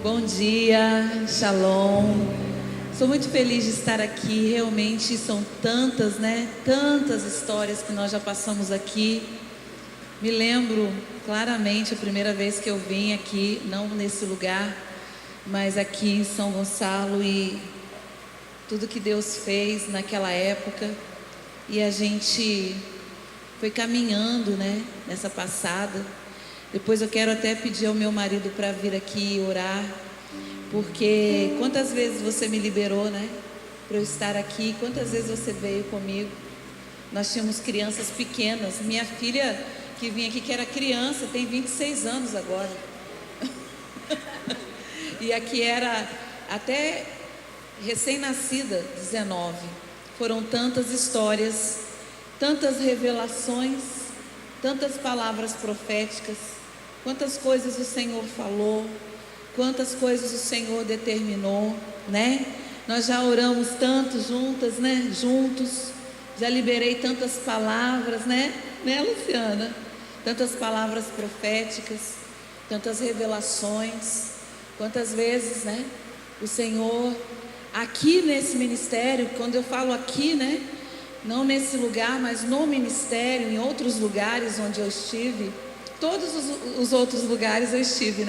Bom dia, Shalom. Sou muito feliz de estar aqui. Realmente são tantas, Tantas histórias que nós já passamos aqui. Me lembro claramente a primeira vez que eu vim aqui, não nesse lugar, mas aqui em São Gonçalo, e tudo que Deus fez naquela época. E a gente foi caminhando, nessa passada. Depois eu quero até pedir ao meu marido para vir aqui orar, porque quantas vezes você me liberou, para eu estar aqui, quantas vezes você veio comigo. Nós tínhamos crianças pequenas, minha filha que vinha aqui, que era criança, tem 26 anos agora, e aqui era até recém-nascida, 19, foram tantas histórias, tantas revelações, tantas palavras proféticas, quantas coisas o Senhor falou, quantas coisas o Senhor determinou, Nós já oramos tanto juntas, juntos, já liberei tantas palavras, Luciana? Tantas palavras proféticas, tantas revelações, quantas vezes, o Senhor, aqui nesse ministério, quando eu falo aqui, não nesse lugar, mas no ministério, em outros lugares onde eu estive, todos os outros lugares eu estive,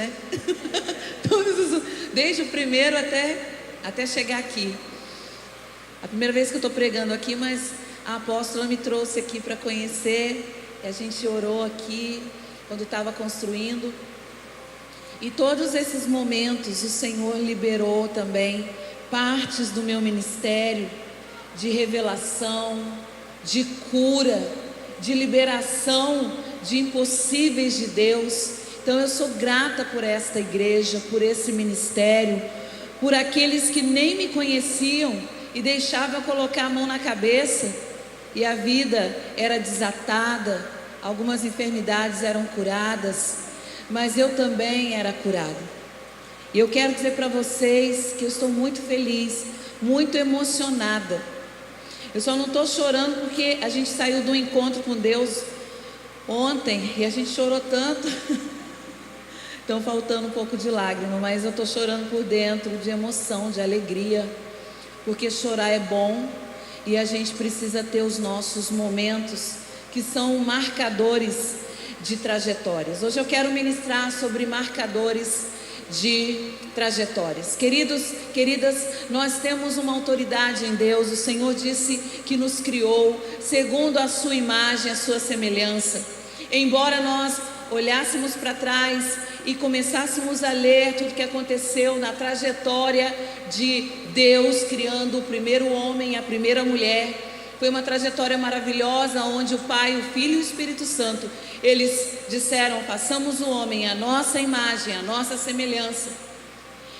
desde o primeiro até chegar aqui. A primeira vez que eu estou pregando aqui, mas a apóstola me trouxe aqui para conhecer, e a gente orou aqui quando estava construindo. E todos esses momentos o Senhor liberou também partes do meu ministério, de revelação, de cura, de liberação de impossíveis de Deus. Então eu sou grata por esta igreja, por esse ministério, por aqueles que nem me conheciam e deixavam eu colocar a mão na cabeça e a vida era desatada, algumas enfermidades eram curadas, mas eu também era curada. E eu quero dizer para vocês que eu estou muito feliz, muito emocionada. Eu só não estou chorando porque a gente saiu de um encontro com Deus ontem e a gente chorou tanto. Estão faltando um pouco de lágrima, mas eu estou chorando por dentro, de emoção, de alegria, porque chorar é bom e a gente precisa ter os nossos momentos que são marcadores de trajetórias. Hoje eu quero ministrar sobre marcadores de trajetórias. Queridos, queridas, nós temos uma autoridade em Deus. O Senhor disse que nos criou segundo a sua imagem, a sua semelhança. Embora nós olhássemos para trás e começássemos a ler tudo que aconteceu na trajetória de Deus criando o primeiro homem e a primeira mulher, foi uma trajetória maravilhosa, onde o Pai, o Filho e o Espírito Santo, eles disseram: façamos o homem à nossa imagem, à nossa semelhança.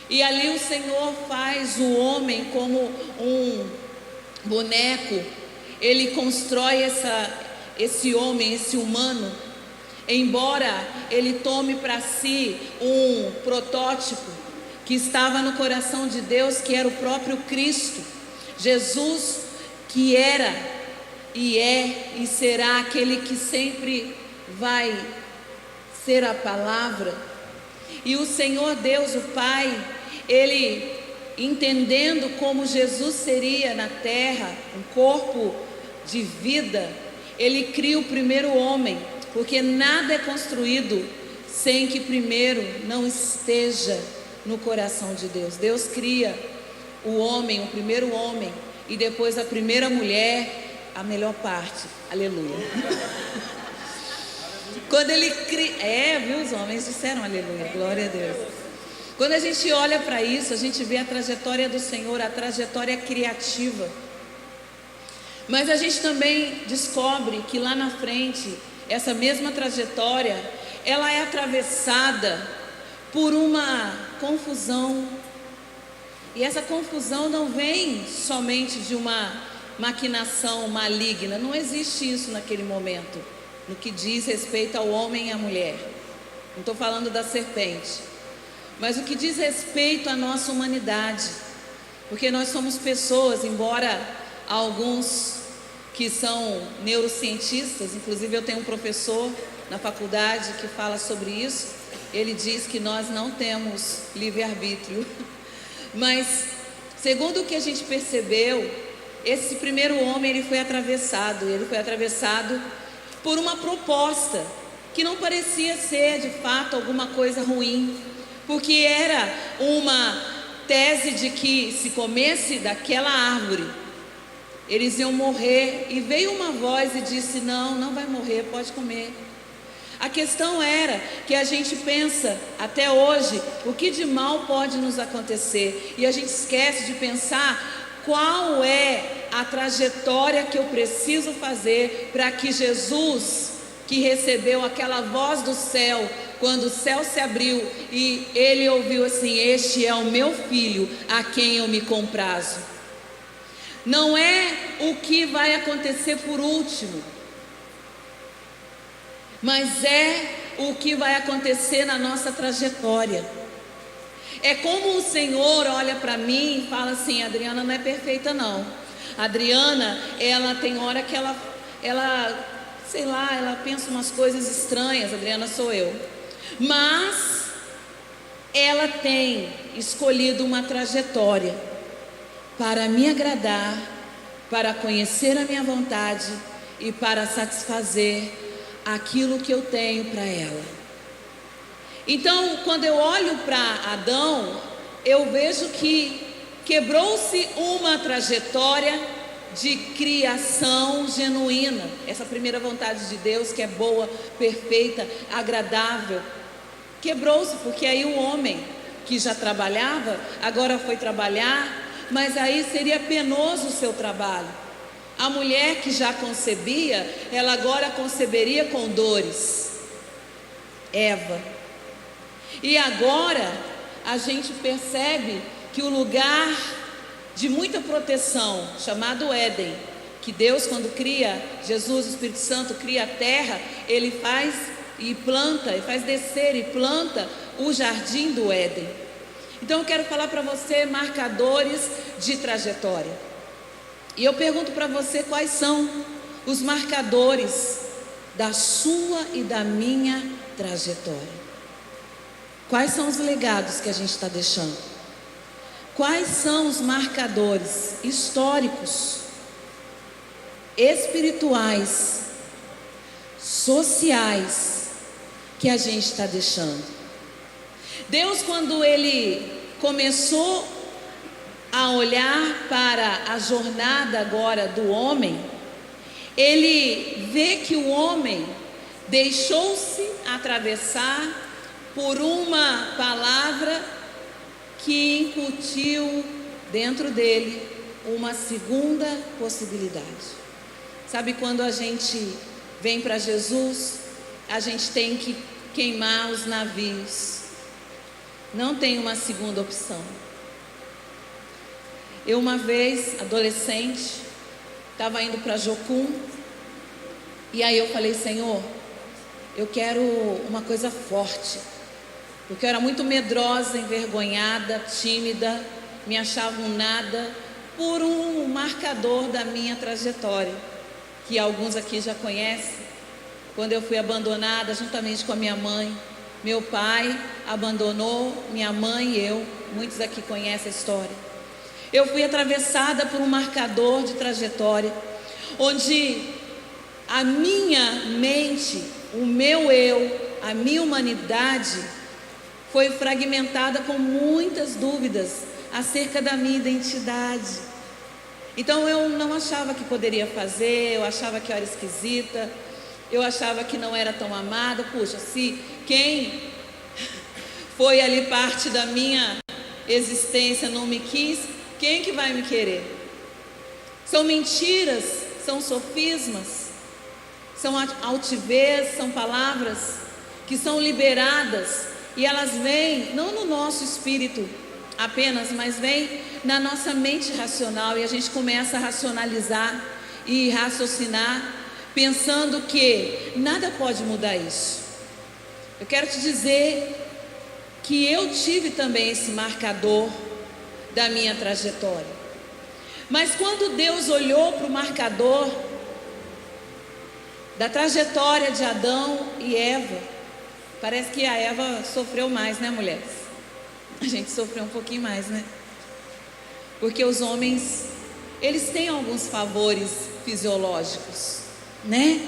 E ali o Senhor faz o homem como um boneco. Ele constrói esse homem, esse humano, embora ele tome para si um protótipo que estava no coração de Deus, que era o próprio Cristo, Jesus, que era e é e será aquele que sempre vai ser a palavra. E o Senhor Deus, o Pai, Ele, entendendo como Jesus seria na terra, um corpo de vida, Ele cria o primeiro homem, porque nada é construído sem que primeiro não esteja no coração de Deus. Deus cria o homem, o primeiro homem, e depois a primeira mulher, a melhor parte. Aleluia. Quando ele cria, viu, os homens disseram aleluia, glória a Deus. Quando a gente olha para isso, a gente vê a trajetória do Senhor, a trajetória criativa. Mas a gente também descobre que lá na frente, essa mesma trajetória, ela é atravessada por uma confusão. E essa confusão não vem somente de uma maquinação maligna, não existe isso naquele momento, no que diz respeito ao homem e à mulher. Não estou falando da serpente, mas o que diz respeito à nossa humanidade, porque nós somos pessoas, embora alguns que são neurocientistas, inclusive eu tenho um professor na faculdade que fala sobre isso, ele diz que nós não temos livre-arbítrio. Mas, segundo o que a gente percebeu, esse primeiro homem, ele foi atravessado por uma proposta que não parecia ser de fato alguma coisa ruim, porque era uma tese de que se comesse daquela árvore, eles iam morrer, e veio uma voz e disse: não, não vai morrer, pode comer. A questão era que a gente pensa até hoje, o que de mal pode nos acontecer, e a gente esquece de pensar qual é a trajetória que eu preciso fazer para que Jesus, que recebeu aquela voz do céu, quando o céu se abriu e ele ouviu assim: este é o meu filho, a quem eu me comprazo. Não é o que vai acontecer por último, mas é o que vai acontecer na nossa trajetória. É como o Senhor olha para mim e fala assim: Adriana não é perfeita não. Adriana, ela tem hora que ela sei lá, ela pensa umas coisas estranhas. Adriana sou eu. Mas ela tem escolhido uma trajetória para me agradar, para conhecer a minha vontade e para satisfazer aquilo que eu tenho para ela. Então, quando eu olho para Adão, eu vejo que quebrou-se uma trajetória de criação genuína. Essa primeira vontade de Deus, que é boa, perfeita, agradável, quebrou-se, porque aí o homem que já trabalhava, agora foi trabalhar, mas aí seria penoso o seu trabalho. A mulher que já concebia, ela agora conceberia com dores. Eva. E agora a gente percebe que o lugar de muita proteção, chamado Éden, que Deus, quando cria, Jesus, o Espírito Santo, cria a terra, ele faz e planta, ele faz descer e planta o jardim do Éden. Então eu quero falar para você marcadores de trajetória. E eu pergunto para você: quais são os marcadores da sua e da minha trajetória? Quais são os legados que a gente está deixando? Quais são os marcadores históricos, espirituais, sociais que a gente está deixando? Deus, quando Ele começou a olhar para a jornada agora do homem, Ele vê que o homem deixou-se atravessar por uma palavra que incutiu dentro dele uma segunda possibilidade. Sabe, quando a gente vem para Jesus, a gente tem que queimar os navios. Não tem uma segunda opção. Eu, uma vez, adolescente, estava indo para Jocum, e aí eu falei: Senhor, eu quero uma coisa forte, porque eu era muito medrosa, envergonhada, tímida, me achava um nada, por um marcador da minha trajetória, que alguns aqui já conhecem. Quando eu fui abandonada juntamente com a minha mãe, meu pai abandonou minha mãe e eu, muitos aqui conhecem a história. Eu fui atravessada por um marcador de trajetória, onde a minha mente, o meu eu, a minha humanidade foi fragmentada com muitas dúvidas acerca da minha identidade. Então eu não achava que poderia fazer, eu achava que eu era esquisita, eu achava que não era tão amada. Puxa, se quem foi ali parte da minha existência não me quis, quem que vai me querer? São mentiras, são sofismas, são altivez, são palavras que são liberadas, e elas vêm não no nosso espírito apenas, mas vêm na nossa mente racional, e a gente começa a racionalizar e raciocinar, pensando que nada pode mudar isso. Eu quero te dizer que eu tive também esse marcador da minha trajetória. Mas quando Deus olhou para o marcador da trajetória de Adão e Eva, Parece que a Eva sofreu mais, né, mulheres? A gente sofreu um pouquinho mais, né? Porque os homens, eles têm alguns favores fisiológicos, né?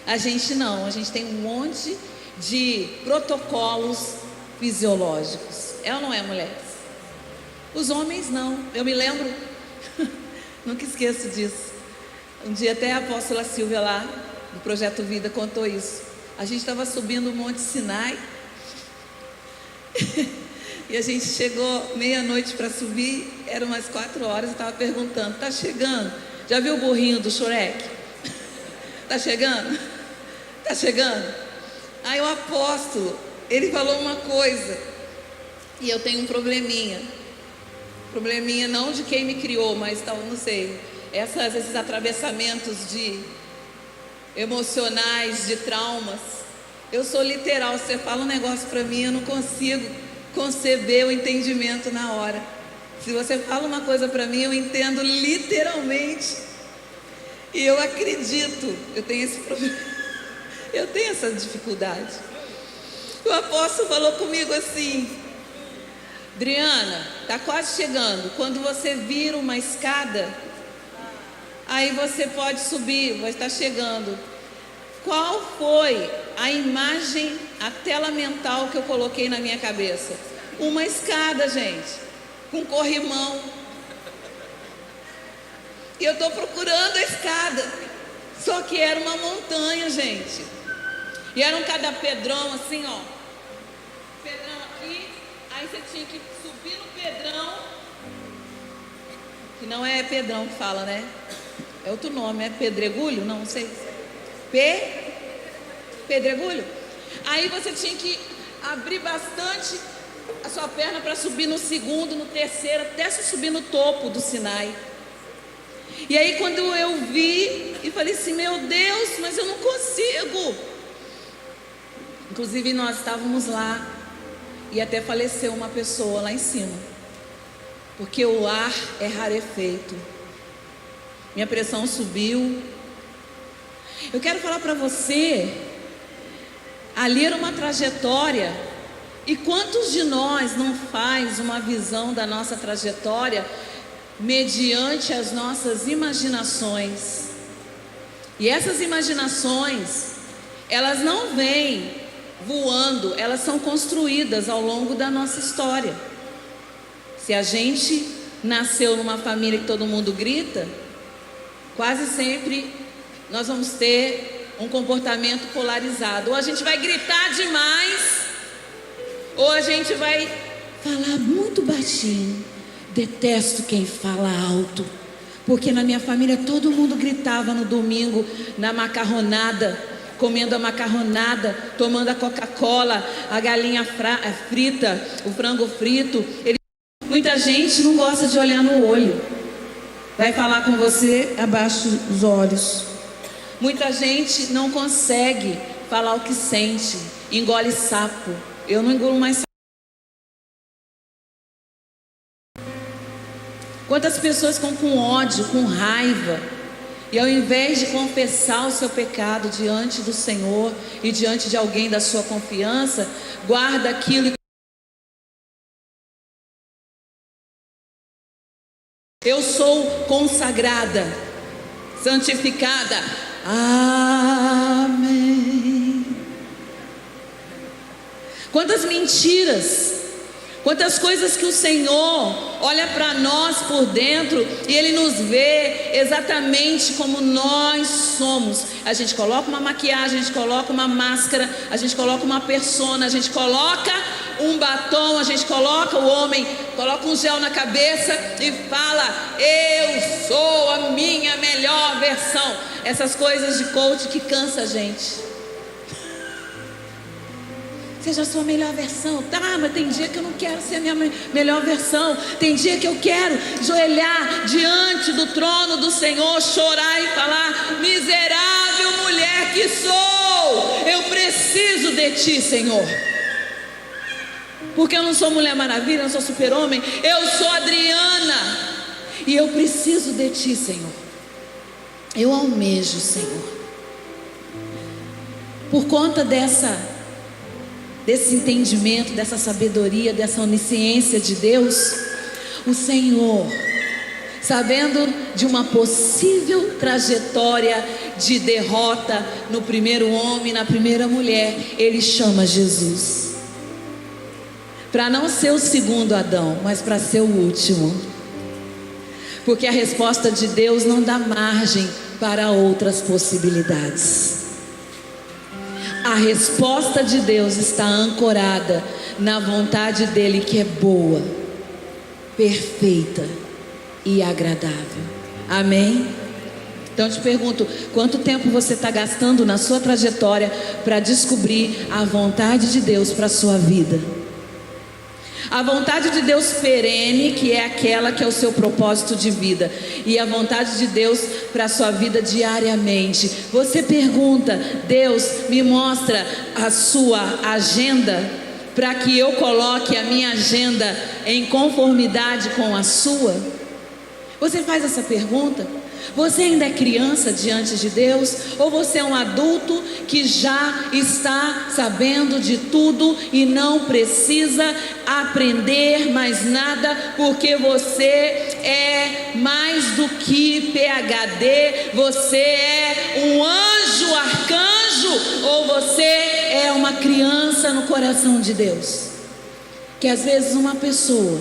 A gente não, a gente tem um monte de protocolos fisiológicos. É ou não é, mulheres? Os homens não. Eu me lembro, nunca esqueço disso. Um dia até a apóstola Silvia lá, do Projeto Vida, contou isso. A gente estava subindo o Monte Sinai e a gente chegou meia-noite para subir, eram umas 4 horas, e estava perguntando: tá chegando? Já viu o burrinho do Shrek? Tá chegando? Tá chegando? Aí o apóstolo, ele falou uma coisa, e eu tenho um probleminha não de quem me criou, mas tal, não sei, esses atravessamentos de emocionais, de traumas. Eu sou literal, você fala um negócio para mim, eu não consigo conceber o entendimento na hora. Se você fala uma coisa para mim, eu entendo literalmente, e eu acredito. Eu tenho esse problema, eu tenho essa dificuldade. O apóstolo falou comigo assim: Adriana, está quase chegando. Quando você vira uma escada, aí você pode subir, vai estar chegando. Qual foi a imagem, a tela mental que eu coloquei na minha cabeça? Uma escada, gente, com corrimão. E eu estou procurando a escada, só que era uma montanha, gente. E era cada pedrão assim, ó. Pedrão aqui, aí você tinha que subir no pedrão, que não é pedrão que fala, né? É outro nome, é pedregulho? Não sei. Pedregulho? Aí você tinha que abrir bastante a sua perna para subir no segundo, no terceiro, até você subir no topo do Sinai. E aí quando eu vi e falei assim: meu Deus, mas eu não consigo. Inclusive nós estávamos lá e até faleceu uma pessoa lá em cima, porque o ar é rarefeito. Minha pressão subiu. Eu quero falar para você, ali era uma trajetória, e quantos de nós não faz uma visão da nossa trajetória mediante as nossas imaginações? E essas imaginações, elas não vêm voando, elas são construídas ao longo da nossa história. Se a gente nasceu numa família que todo mundo grita, quase sempre nós vamos ter um comportamento polarizado. Ou a gente vai gritar demais, ou a gente vai falar muito baixinho. Detesto quem fala alto, porque na minha família todo mundo gritava no domingo, na macarronada, comendo a macarronada, tomando a Coca-Cola, a galinha frita, o frango frito. Muita gente não gosta de olhar no olho, vai falar com você, abaixa os olhos. Muita gente não consegue falar o que sente, engole sapo. Eu não engulo mais sapo. Quantas pessoas ficam com ódio, com raiva, e ao invés de confessar o seu pecado diante do Senhor e diante de alguém da sua confiança, guarda aquilo. Eu sou consagrada, santificada. Amém. Quantas mentiras, quantas coisas que o Senhor olha para nós por dentro e Ele nos vê exatamente como nós somos. A gente coloca uma maquiagem, a gente coloca uma máscara, a gente coloca uma persona, a gente coloca um batom, a gente coloca o homem, coloca um gel na cabeça e fala: eu sou a minha melhor versão. Essas coisas de coach que cansa a gente. Seja a sua melhor versão. Tá, mas tem dia que eu não quero ser a minha melhor versão. Tem dia que eu quero joelhar diante do trono do Senhor, chorar e falar: miserável mulher que sou, eu preciso de Ti, Senhor. Porque eu não sou Mulher Maravilha, eu não sou Super-Homem, eu sou Adriana, e eu preciso de Ti, Senhor. Eu almejo, Senhor, por conta dessa desse entendimento, dessa sabedoria, dessa onisciência de Deus, o Senhor, sabendo de uma possível trajetória de derrota no primeiro homem, na primeira mulher, Ele chama Jesus para não ser o segundo Adão, mas para ser o último, porque a resposta de Deus não dá margem para outras possibilidades. A resposta de Deus está ancorada na vontade dEle, que é boa, perfeita e agradável. Amém? Então eu te pergunto, quanto tempo você está gastando na sua trajetória para descobrir a vontade de Deus para a sua vida? A vontade de Deus perene, que é aquela que é o seu propósito de vida, e a vontade de Deus para a sua vida diariamente. Você pergunta: Deus, me mostra a sua agenda, para que eu coloque a minha agenda em conformidade com a sua? Você faz essa pergunta? Você ainda é criança diante de Deus? Ou você é um adulto que já está sabendo de tudo e não precisa aprender mais nada, porque você é mais do que PhD, você é um anjo, arcanjo, ou você é uma criança no coração de Deus? Que às vezes uma pessoa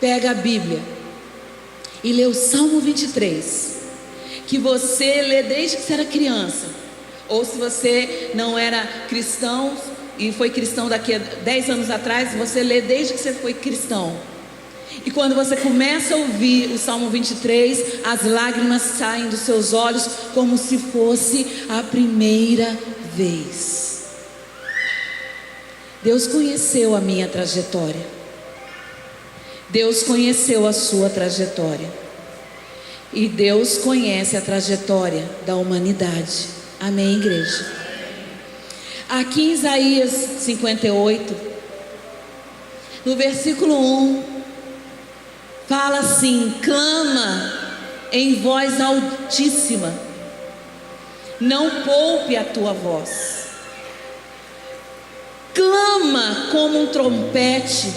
pega a Bíblia e lê o Salmo 23, que você lê desde que você era criança, ou se você não era cristão e foi cristão daqui a 10 anos atrás, você lê desde que você foi cristão. E quando você começa a ouvir o Salmo 23, as lágrimas saem dos seus olhos como se fosse a primeira vez. Deus conheceu a minha trajetória. Deus conheceu a sua trajetória. E Deus conhece a trajetória da humanidade. Amém, igreja? Aqui em Isaías 58, no versículo 1, fala assim: clama em voz altíssima, não poupe a tua voz. Clama como um trompete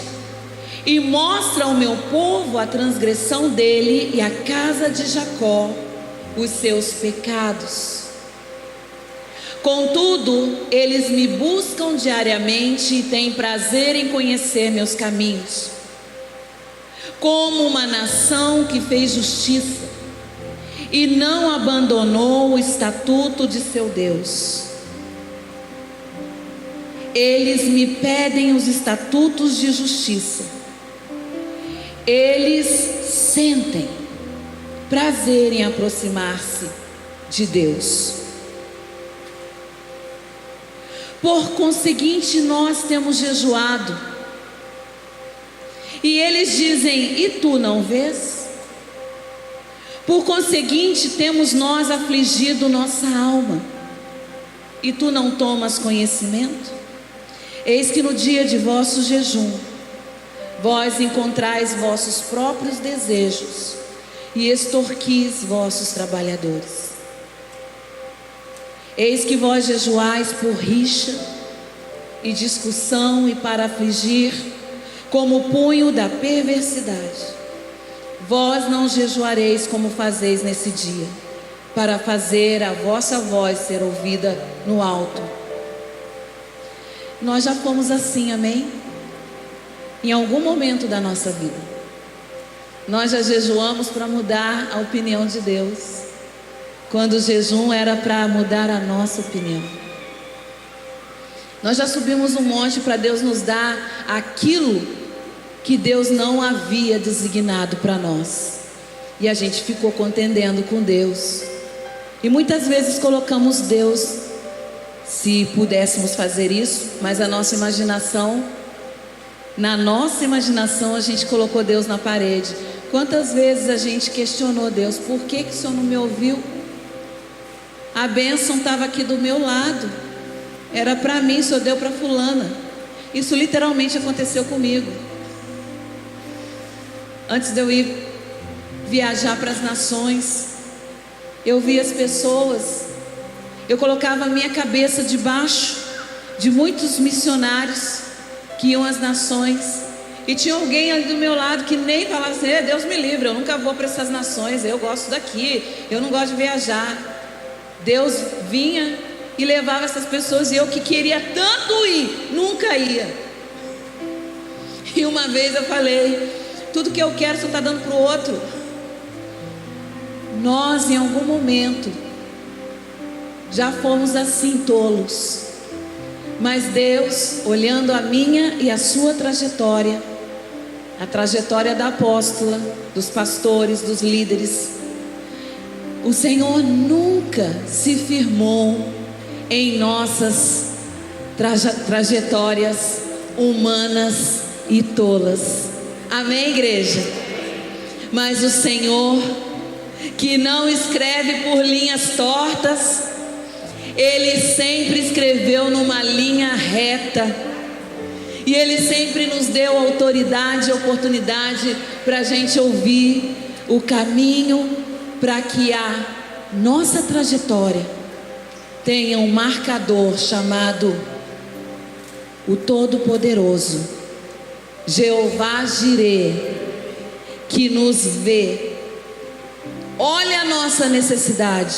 e mostra ao meu povo a transgressão dele e à casa de Jacó os seus pecados. Contudo, eles me buscam diariamente e têm prazer em conhecer meus caminhos. Como uma nação que fez justiça e não abandonou o estatuto de seu Deus. Eles me pedem os estatutos de justiça. Eles sentem prazer em aproximar-se de Deus. Por conseguinte, nós temos jejuado. E eles dizem: e tu não vês? Por conseguinte, temos nós afligido nossa alma. E tu não tomas conhecimento? Eis que no dia de vosso jejum, vós encontrais vossos próprios desejos e extorquis vossos trabalhadores. Eis que vós jejuais por rixa e discussão e para afligir, como o punho da perversidade. Vós não jejuareis como fazeis nesse dia, para fazer a vossa voz ser ouvida no alto. Nós já fomos assim, amém? Em algum momento da nossa vida, nós já jejuamos para mudar a opinião de Deus, quando o jejum era para mudar a nossa opinião. Nós já subimos um monte para Deus nos dar aquilo que Deus não havia designado para nós, e a gente ficou contendendo com Deus, e muitas vezes colocamos Deus, se pudéssemos fazer isso, mas na nossa imaginação a gente colocou Deus na parede. Quantas vezes a gente questionou Deus: por que o Senhor não me ouviu? A bênção estava aqui do meu lado, era para mim, o Senhor deu para fulana. Isso literalmente aconteceu comigo. Antes de eu ir viajar para as nações, eu via as pessoas, eu colocava a minha cabeça debaixo de muitos missionários que iam às nações. E tinha alguém ali do meu lado que nem falava assim: Deus me livre, eu nunca vou para essas nações, eu gosto daqui, eu não gosto de viajar. Deus vinha e levava essas pessoas, e eu que queria tanto ir, nunca ia. E uma vez eu falei: tudo que eu quero só está dando para o outro. Nós em algum momento já fomos assim tolos, mas Deus, olhando a minha e a sua trajetória, a trajetória da apóstola, dos pastores, dos líderes, o Senhor nunca se firmou em nossas trajetórias humanas e tolas. Amém, igreja? Mas o Senhor, que não escreve por linhas tortas, Ele sempre escreveu numa linha reta, e Ele sempre nos deu autoridade e oportunidade para a gente ouvir o caminho, para que a nossa trajetória tenha um marcador chamado o Todo-Poderoso, Jeová Jirê, que nos vê, olha a nossa necessidade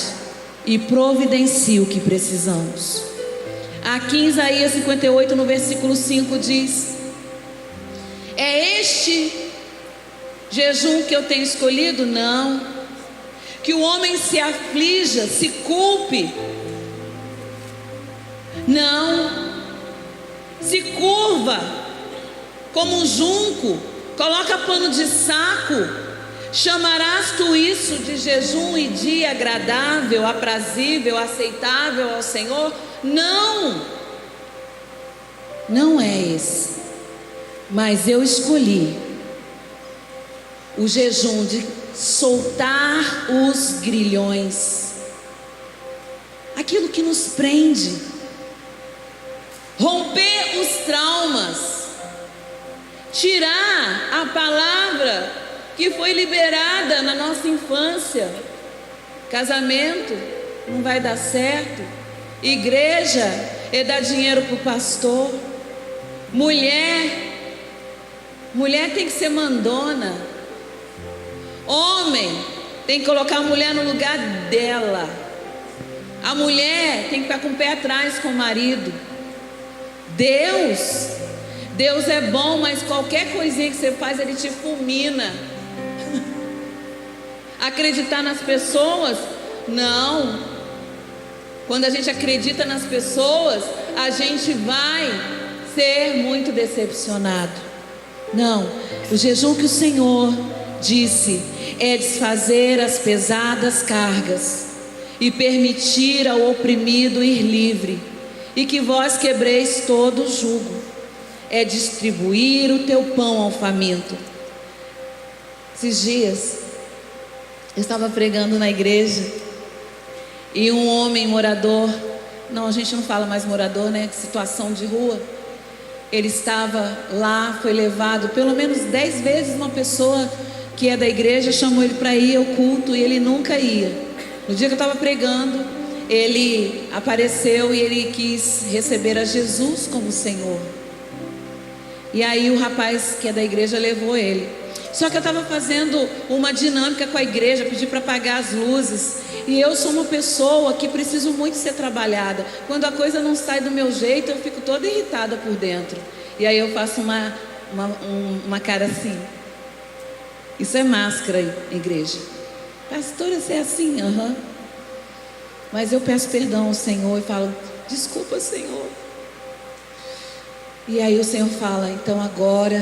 e providencia o que precisamos. Aqui em Isaías 58, no versículo 5 diz: é este jejum que eu tenho escolhido? Não. Que o homem se aflija, se culpe? Não. Se curva como um junco, coloca pano de saco. Chamarás tu isso de jejum e dia agradável, aprazível, aceitável ao Senhor? Não, não é esse. Mas eu escolhi o jejum de soltar os grilhões, aquilo que nos prende, romper os traumas, tirar a palavra que foi liberada na nossa infância. Casamento não vai dar certo, igreja é dar dinheiro para o pastor, mulher tem que ser mandona, homem tem que colocar a mulher no lugar dela, a mulher tem que estar com o pé atrás com o marido. Deus é bom, mas qualquer coisinha que você faz, Ele te fulmina. Acreditar nas pessoas? Não. Quando a gente acredita nas pessoas, a gente vai ser muito decepcionado. Não. O jejum que o Senhor disse é desfazer as pesadas cargas e permitir ao oprimido ir livre, e que vós quebreis todo o jugo. É distribuir o teu pão ao faminto. Esses dias eu estava pregando na igreja, e um homem morador, não, a gente não fala mais morador, né? Situação de rua. Ele estava lá, foi levado pelo menos 10 vezes. Uma pessoa que é da igreja chamou ele para ir ao culto, e ele nunca ia. No dia que eu estava pregando, ele apareceu e ele quis receber a Jesus como Senhor. E aí o rapaz que é da igreja levou ele. Só que eu estava fazendo uma dinâmica com a igreja, pedi para apagar as luzes. E eu sou uma pessoa que preciso muito ser trabalhada. Quando a coisa não sai do meu jeito, eu fico toda irritada por dentro. E aí eu faço uma cara assim. Isso é máscara, igreja. Pastora, você é assim? Aham. Mas eu peço perdão ao Senhor e falo: desculpa, Senhor. E aí o Senhor fala: então agora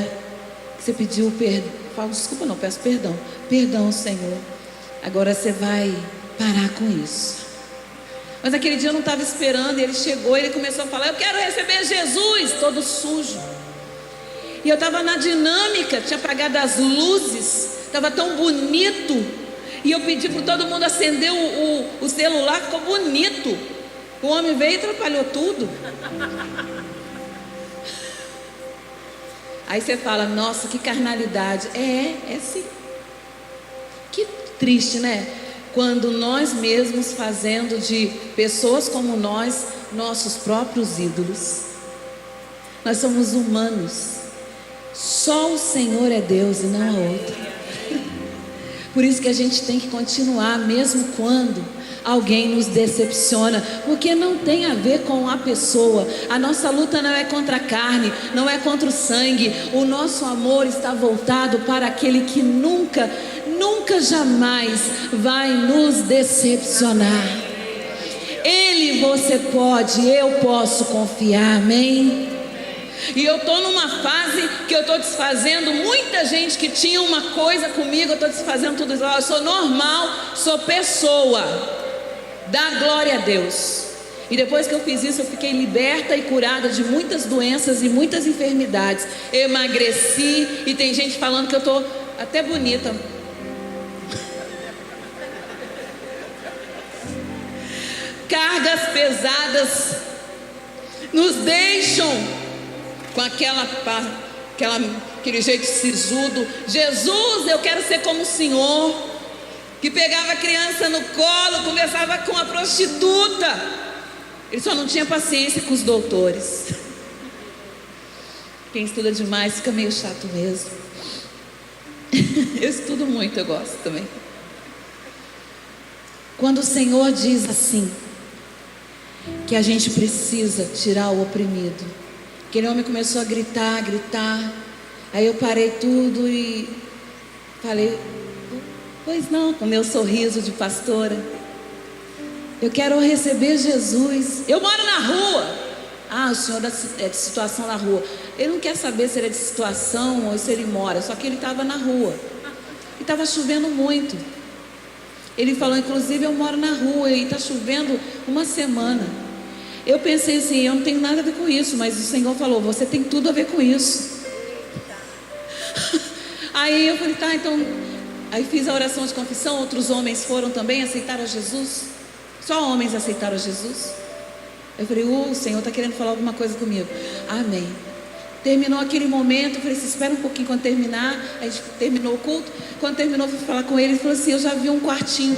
que você pediu perdão, eu falo: desculpa não, peço perdão. Perdão, Senhor. Agora você vai parar com isso. Mas aquele dia eu não estava esperando, e ele chegou, ele começou a falar: eu quero receber Jesus, todo sujo. E eu estava na dinâmica, tinha apagado as luzes, estava tão bonito. E eu pedi para todo mundo acender o celular, ficou bonito. O homem veio e atrapalhou tudo. Aí você fala: nossa, que carnalidade. É sim. Que triste, né? Quando nós mesmos, fazendo de pessoas como nós nossos próprios ídolos. Nós somos humanos. Só o Senhor é Deus e não há outro. Por isso que a gente tem que continuar, mesmo quando alguém nos decepciona, porque não tem a ver com a pessoa. A nossa luta não é contra a carne, não é contra o sangue. O nosso amor está voltado para aquele que nunca, nunca, jamais vai nos decepcionar. Ele você pode, eu posso confiar, amém? E eu estou numa fase que eu estou desfazendo muita gente que tinha uma coisa comigo, eu estou desfazendo tudo isso. Eu sou normal, sou pessoa. Dá glória a Deus. E depois que eu fiz isso, eu fiquei liberta e curada de muitas doenças e muitas enfermidades. Eu emagreci e tem gente falando que eu estou até bonita. Cargas pesadas nos deixam com aquele jeito sisudo. Jesus, eu quero ser como o Senhor, que pegava a criança no colo, conversava com a prostituta. Ele só não tinha paciência com os doutores. Quem estuda demais fica meio chato mesmo. Eu estudo muito, eu gosto também. Quando o Senhor diz assim, que a gente precisa tirar o oprimido, aquele homem começou a gritar. Aí eu parei tudo e falei: pois não, com meu sorriso de pastora, eu quero receber Jesus. Eu moro na rua. Ah, o senhor é de situação na rua. Ele não quer saber se ele é de situação ou se ele mora, só que ele estava na rua e estava chovendo muito. Ele falou: inclusive eu moro na rua e está chovendo uma semana. Eu pensei assim: eu não tenho nada a ver com isso, mas o Senhor falou: você tem tudo a ver com isso. Aí eu falei: tá, então. Aí fiz a oração de confissão. Outros homens foram também, aceitaram a Jesus. Só homens aceitaram a Jesus. Eu falei: o Senhor está querendo falar alguma coisa comigo. Amém. Terminou aquele momento, eu falei assim: espera um pouquinho quando terminar. A gente terminou o culto. Quando terminou, fui falar com ele. Ele falou assim: eu já vi um quartinho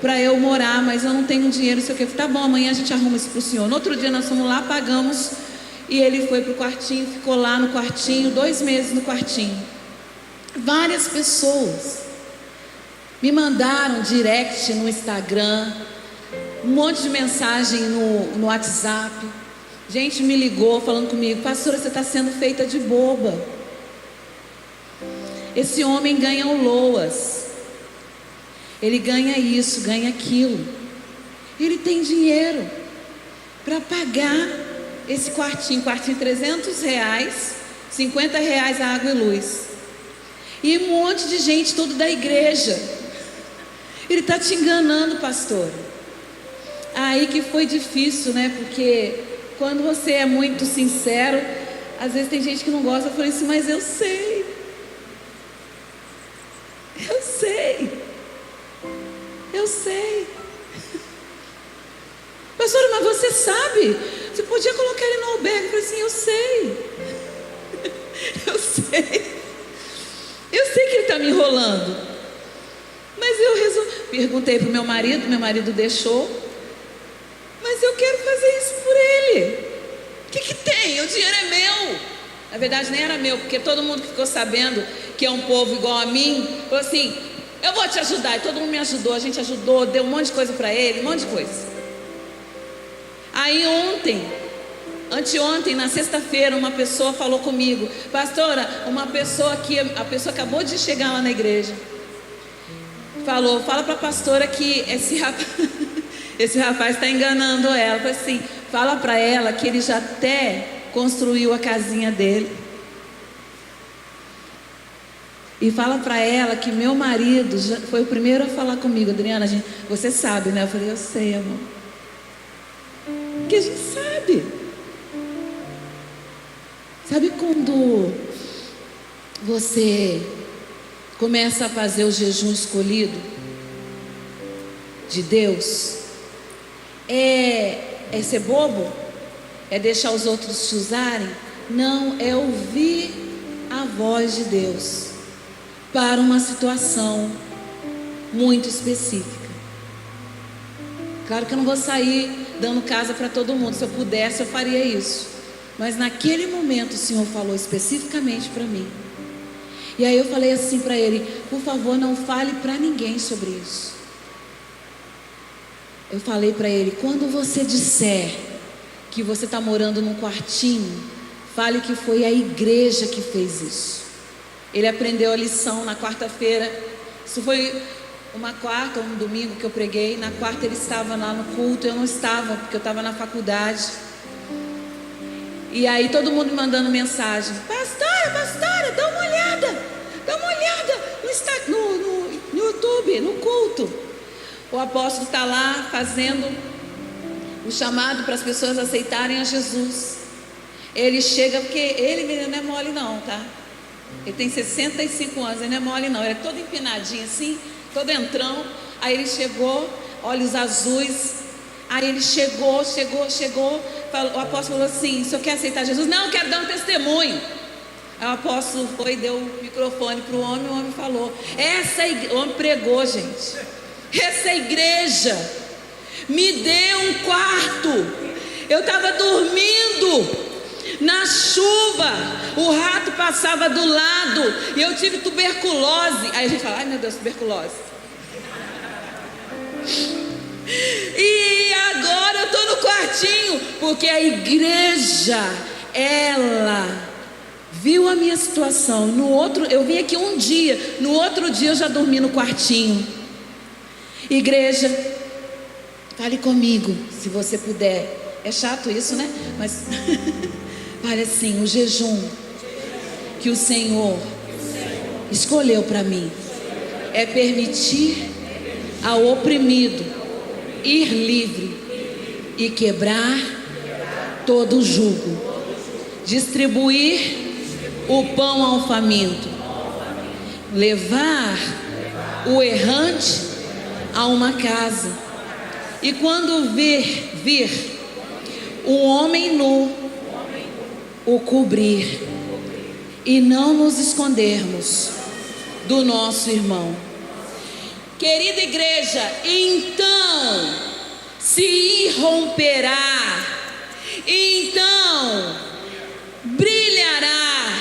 para eu morar, mas eu não tenho dinheiro, não sei o que. Eu falei: tá bom, amanhã a gente arruma isso para o senhor. No outro dia nós fomos lá, pagamos. E ele foi para o quartinho, ficou lá no quartinho, 2 meses no quartinho. Várias pessoas me mandaram direct no Instagram, um monte de mensagem no WhatsApp. Gente me ligou falando comigo: pastora, você está sendo feita de boba. Esse homem ganha o LOAS, ele ganha isso, ganha aquilo, ele tem dinheiro para pagar esse quartinho R$300, R$50 a água e luz, e um monte de gente, tudo da igreja. Ele está te enganando, pastor. Aí que foi difícil, né? Porque quando você é muito sincero, às vezes tem gente que não gosta. Eu falei assim: mas eu sei. Pastora, mas você sabe, você podia colocar ele no albergue. Eu falei assim: eu sei. Eu sei que ele está me enrolando. Mas eu perguntei para o meu marido deixou. Mas eu quero fazer isso por ele. O que tem? O dinheiro é meu. Na verdade nem era meu, porque todo mundo que ficou sabendo que é um povo igual a mim, falou assim: eu vou te ajudar. E todo mundo me ajudou, a gente ajudou, deu um monte de coisa para ele, um monte de coisa. Aí anteontem, na sexta-feira, uma pessoa falou comigo: pastora, a pessoa acabou de chegar lá na igreja, fala para a pastora que esse rapaz está enganando ela. Eu falei assim: fala para ela que ele já até construiu a casinha dele. E fala para ela que meu marido já foi o primeiro a falar comigo. Adriana, você sabe, né? Eu falei: eu sei, amor. Porque a gente sabe. Sabe quando você começa a fazer o jejum escolhido de Deus? É ser bobo? É deixar os outros te usarem? Não, é ouvir a voz de Deus para uma situação muito específica. Claro que eu não vou sair dando casa para todo mundo. Se eu pudesse, eu faria isso. Mas naquele momento o Senhor falou especificamente para mim. E aí eu falei assim para ele: por favor, não fale para ninguém sobre isso. Eu falei para ele: quando você disser que você está morando num quartinho, fale que foi a igreja que fez isso. Ele aprendeu a lição na quarta-feira. Isso foi uma quarta ou um domingo que eu preguei. Na quarta ele estava lá no culto, eu não estava, porque eu estava na faculdade. E aí todo mundo me mandando mensagem: pastora, dá uma olhada no YouTube, no culto. O apóstolo está lá fazendo o chamado para as pessoas aceitarem a Jesus. Ele chega, porque ele não é mole não, tá? Ele tem 65 anos, ele não é mole não. Ele é todo empinadinho assim, todo entrão. Aí ele chegou, olhos azuis. Aí ele chegou. O apóstolo falou assim: o senhor quer aceitar Jesus? Não, eu quero dar um testemunho. Aí o apóstolo foi e deu o microfone para o homem falou. O homem pregou, gente. Essa igreja me deu um quarto. Eu estava dormindo na chuva, o rato passava do lado e eu tive tuberculose. Aí a gente fala: ai meu Deus, tuberculose. E agora eu estou no quartinho, porque a igreja, ela viu a minha situação. Eu vim aqui um dia, no outro dia eu já dormi no quartinho. Igreja, fale comigo, se você puder. É chato isso, né? Mas fale assim: o jejum que o Senhor escolheu para mim é permitir ao oprimido ir livre e quebrar todo o jugo, distribuir o pão ao faminto, levar o errante a uma casa, e quando vir um homem nu, o cobrir, e não nos escondermos do nosso irmão. Querida igreja, então se irromperá, então brilhará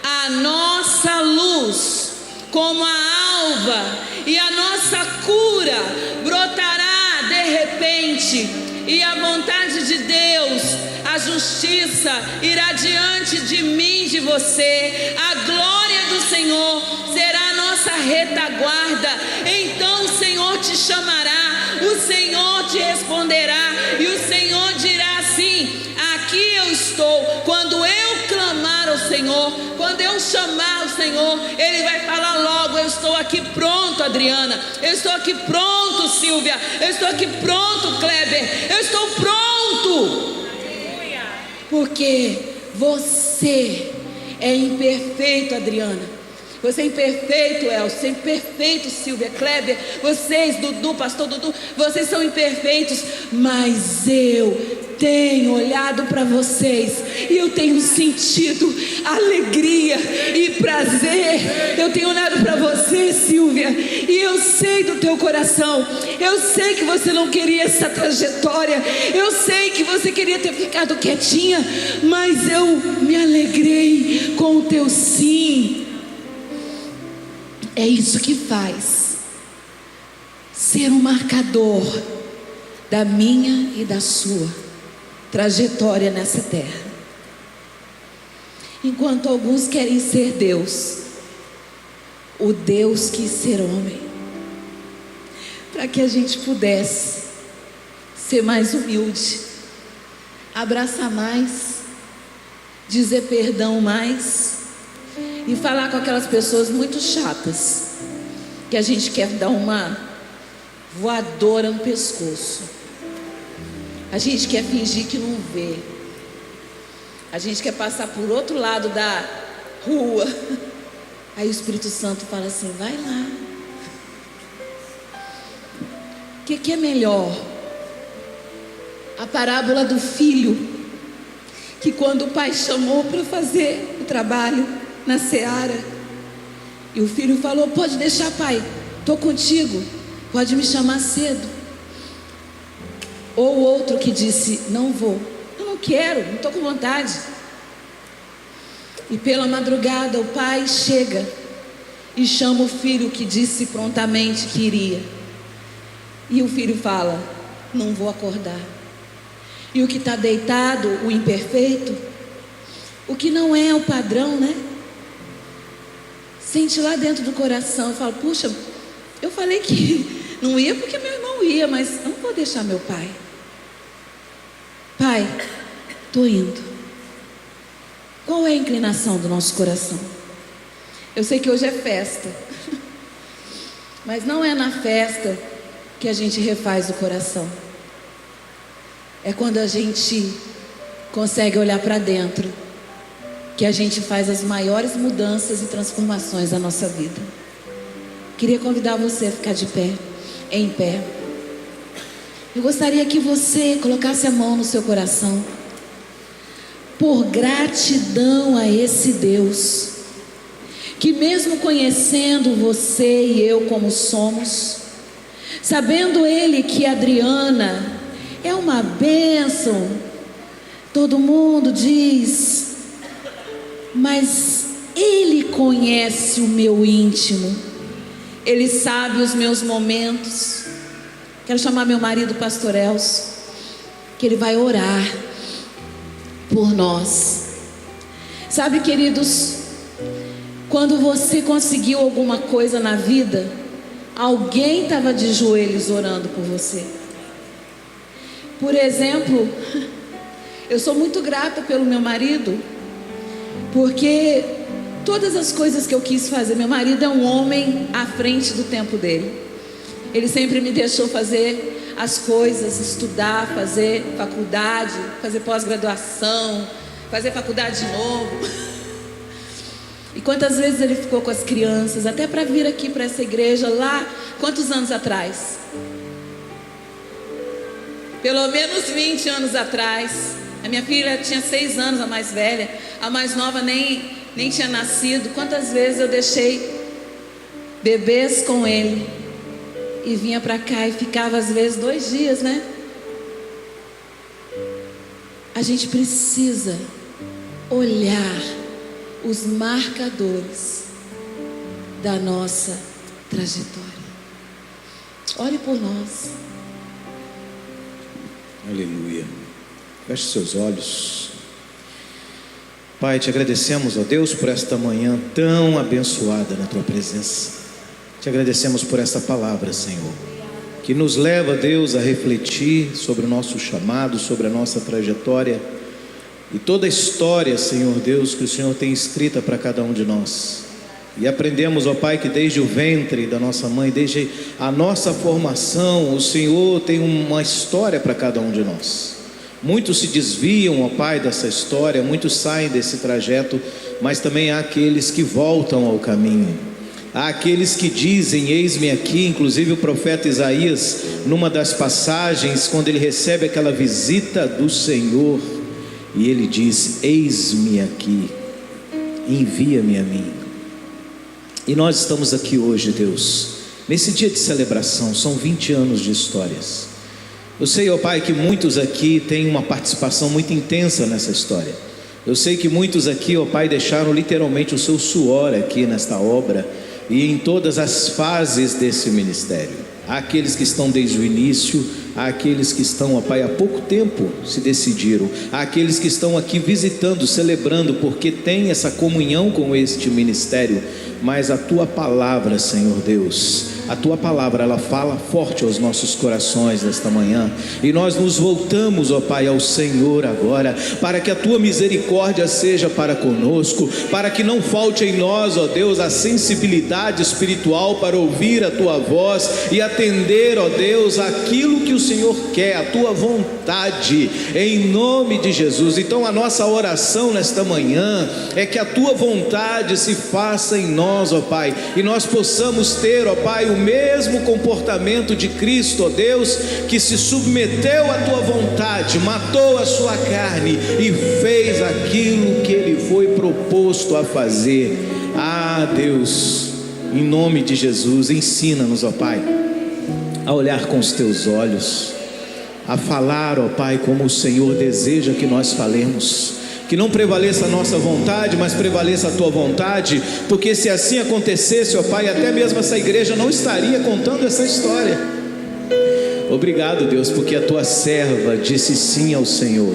a nossa luz como a alva, e a nossa cura brotará de repente, e a vontade de Deus, a justiça irá diante de mim, de você. A glória do Senhor será a nossa retaguarda. Então o Senhor te chamará, o Senhor te responderá, e o Senhor dirá assim: aqui eu estou. Quando eu clamar ao Senhor, quando eu chamar o Senhor, Ele vai falar logo: eu estou aqui pronto, Adriana, eu estou aqui pronto, Silvia, eu estou aqui pronto, Kleber, eu estou pronto. Porque você é imperfeito, Adriana. Você é imperfeito, Elcio. Você é imperfeito, Silvia, Kleber. Vocês, Dudu, pastor Dudu, vocês são imperfeitos. Mas eu tenho olhado para vocês e eu tenho sentido alegria e prazer. Eu tenho olhado para você, Silvia, e eu sei do teu coração. Eu sei que você não queria essa trajetória. Eu sei que você queria ter ficado quietinha, mas eu me alegrei com o teu sim. É isso que faz ser um marcador da minha e da sua trajetória nessa terra. Enquanto alguns querem ser Deus, o Deus quis ser homem, para que a gente pudesse ser mais humilde, abraçar mais, dizer perdão mais, e falar com aquelas pessoas muito chatas, que a gente quer dar uma voadora no pescoço. A gente quer fingir que não vê. A gente quer passar por outro lado da rua. Aí o Espírito Santo fala assim: vai lá. O que é melhor? A parábola do filho, que quando o pai chamou para fazer o trabalho na seara, e o filho falou: pode deixar, pai, estou contigo, pode me chamar cedo. Ou outro que disse: não vou, eu não quero, não estou com vontade. E pela madrugada o pai chega e chama o filho que disse prontamente que iria. E o filho fala: não vou acordar. E o que está deitado, o imperfeito, o que não é o padrão, né? Sente lá dentro do coração, fala: puxa, eu falei que não ia porque meu irmão ia, mas eu não vou deixar meu pai. Pai, estou indo. Qual é a inclinação do nosso coração? Eu sei que hoje é festa, mas não é na festa que a gente refaz o coração. É quando a gente consegue olhar para dentro que a gente faz as maiores mudanças e transformações da nossa vida. Queria convidar você a ficar de pé, em pé. Eu gostaria que você colocasse a mão no seu coração, por gratidão a esse Deus, que mesmo conhecendo você e eu como somos, sabendo Ele que Adriana é uma bênção, todo mundo diz, mas Ele conhece o meu íntimo, Ele sabe os meus momentos. Quero chamar meu marido, pastor Elcio, que ele vai orar por nós. Sabe, queridos, quando você conseguiu alguma coisa na vida, alguém estava de joelhos orando por você. Por exemplo, eu sou muito grata pelo meu marido, porque todas as coisas que eu quis fazer, meu marido é um homem à frente do tempo dele. Ele sempre me deixou fazer as coisas, estudar, fazer faculdade, fazer pós-graduação, fazer faculdade de novo. E quantas vezes ele ficou com as crianças, até para vir aqui para essa igreja lá, quantos anos atrás? Pelo menos 20 anos atrás. A minha filha tinha 6 anos, a mais velha. A mais nova nem tinha nascido. Quantas vezes eu deixei bebês com ele e vinha para cá e ficava às vezes 2 dias, né? A gente precisa olhar os marcadores da nossa trajetória. Ore por nós. Aleluia. Feche seus olhos. Pai, te agradecemos, ó Deus, por esta manhã tão abençoada na tua presença. Te agradecemos por esta palavra, Senhor, que nos leva, Deus, a refletir sobre o nosso chamado, sobre a nossa trajetória e toda a história, Senhor Deus, que o Senhor tem escrita para cada um de nós. E aprendemos, ó Pai, que desde o ventre da nossa mãe, desde a nossa formação, o Senhor tem uma história para cada um de nós. Muitos se desviam, ó Pai, dessa história, muitos saem desse trajeto, mas também há aqueles que voltam ao caminho. Há aqueles que dizem: eis-me aqui. Inclusive o profeta Isaías, numa das passagens, quando ele recebe aquela visita do Senhor, e ele diz: eis-me aqui, envia-me a mim. E nós estamos aqui hoje, Deus, nesse dia de celebração. São 20 anos de histórias. Eu sei, ó Pai, que muitos aqui têm uma participação muito intensa nessa história. Eu sei que muitos aqui, ó Pai, deixaram literalmente o seu suor aqui nesta obra e em todas as fases desse ministério. Há aqueles que estão desde o início, há aqueles que estão, ó Pai, há pouco tempo se decidiram, há aqueles que estão aqui visitando, celebrando, porque tem essa comunhão com este ministério. Mas a tua palavra, Senhor Deus, a tua palavra, ela fala forte aos nossos corações nesta manhã, e nós nos voltamos, ó Pai, ao Senhor agora, para que a tua misericórdia seja para conosco, para que não falte em nós, ó Deus, a sensibilidade espiritual para ouvir a tua voz e atender, ó Deus, aquilo que o Senhor quer, a tua vontade, em nome de Jesus. Então a nossa oração nesta manhã é que a tua vontade se faça em nós, ó Pai, e nós possamos ter, ó Pai, o mesmo comportamento de Cristo, ó Deus, que se submeteu à tua vontade, matou a sua carne e fez aquilo que ele foi proposto a fazer. Ah, Deus, em nome de Jesus, ensina-nos, ó Pai, a olhar com os teus olhos, a falar, ó Pai, como o Senhor deseja que nós falemos. Que não prevaleça a nossa vontade, mas prevaleça a Tua vontade, porque se assim acontecesse, ó Pai, até mesmo essa igreja não estaria contando essa história. Obrigado, Deus, porque a Tua serva disse sim ao Senhor.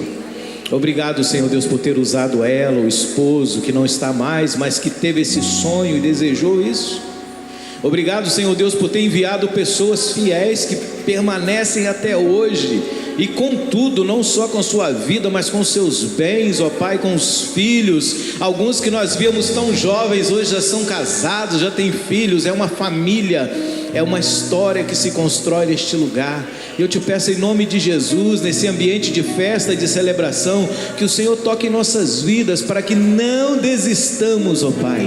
Obrigado, Senhor Deus, por ter usado ela, o esposo que não está mais, mas que teve esse sonho e desejou isso. Obrigado, Senhor Deus, por ter enviado pessoas fiéis que permanecem até hoje, e contudo, não só com sua vida, mas com seus bens, ó Pai, com os filhos. Alguns que nós víamos tão jovens, hoje já são casados, já têm filhos, é uma família, é uma história que se constrói neste lugar. Eu te peço em nome de Jesus, nesse ambiente de festa, de celebração, que o Senhor toque em nossas vidas, para que não desistamos, ó Pai,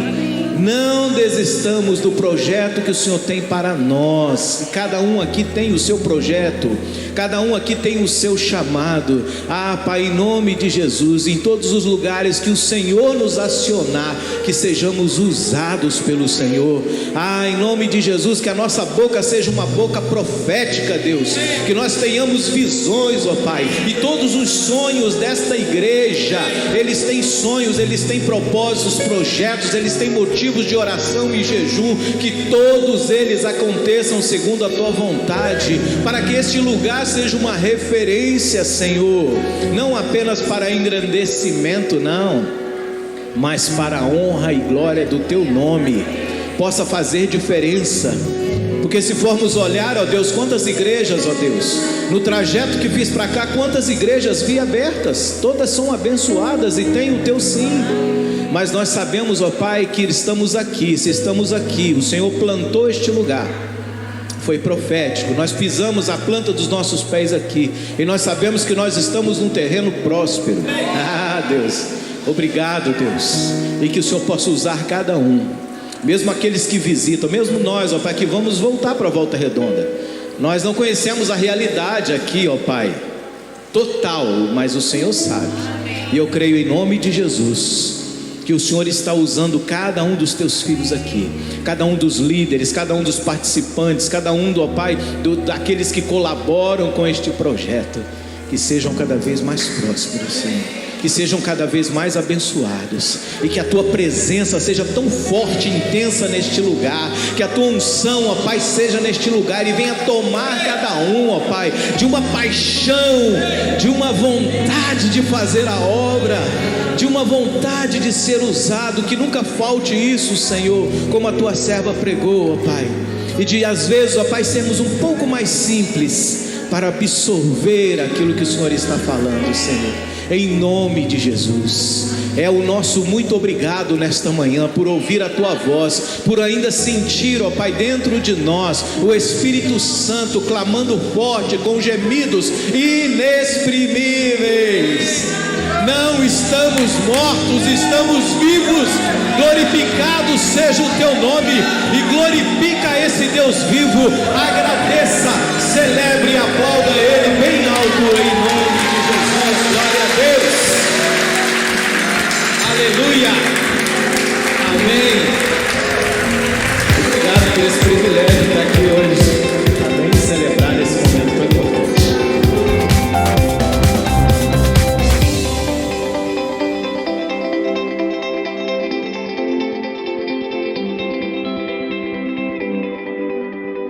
não desistamos do projeto que o Senhor tem para nós. Cada um aqui tem o seu projeto, cada um aqui tem o seu chamado. Pai, em nome de Jesus, em todos os lugares que o Senhor nos acionar, que sejamos usados pelo Senhor. Em nome de Jesus, que a nossa boca seja uma boca profética, Deus, que nós tenhamos visões, ó Pai, e todos os sonhos desta igreja, eles têm sonhos, eles têm propósitos, projetos, eles têm motivos de oração e jejum, que todos eles aconteçam segundo a Tua vontade, para que este lugar seja uma referência, Senhor, não apenas para engrandecimento, não, mas para a honra e glória do Teu nome, possa fazer diferença. Porque se formos olhar, ó Deus, quantas igrejas, ó Deus, no trajeto que fiz para cá, quantas igrejas vi abertas, todas são abençoadas e têm o Teu sim. Mas nós sabemos, ó Pai, que estamos aqui, se estamos aqui, o Senhor plantou este lugar, foi profético, nós pisamos a planta dos nossos pés aqui, e nós sabemos que nós estamos num terreno próspero. Deus, obrigado, Deus, e que o Senhor possa usar cada um, mesmo aqueles que visitam, mesmo nós, ó Pai, que vamos voltar para a Volta Redonda. Nós não conhecemos a realidade aqui, ó Pai, total, mas o Senhor sabe, e eu creio em nome de Jesus, que o Senhor está usando cada um dos Teus filhos aqui, cada um dos líderes, cada um dos participantes, cada um, ó Pai, daqueles que colaboram com este projeto, que sejam cada vez mais prósperos, Senhor, que sejam cada vez mais abençoados, e que a Tua presença seja tão forte e intensa neste lugar, que a Tua unção, ó Pai, seja neste lugar, e venha tomar cada um, ó Pai, de uma paixão, de uma vontade de fazer a obra, de uma vontade de ser usado, que nunca falte isso, Senhor, como a Tua serva pregou, ó Pai, e de às vezes, ó Pai, sermos um pouco mais simples, para absorver aquilo que o Senhor está falando, Senhor, em nome de Jesus. É o nosso muito obrigado nesta manhã, por ouvir a Tua voz, por ainda sentir, ó Pai, dentro de nós, o Espírito Santo clamando forte, com gemidos inexprimíveis. Não estamos mortos, estamos vivos. Glorificado seja o Teu nome, e glorifica esse Deus vivo. Agradeça, celebre e aplauda Ele bem alto em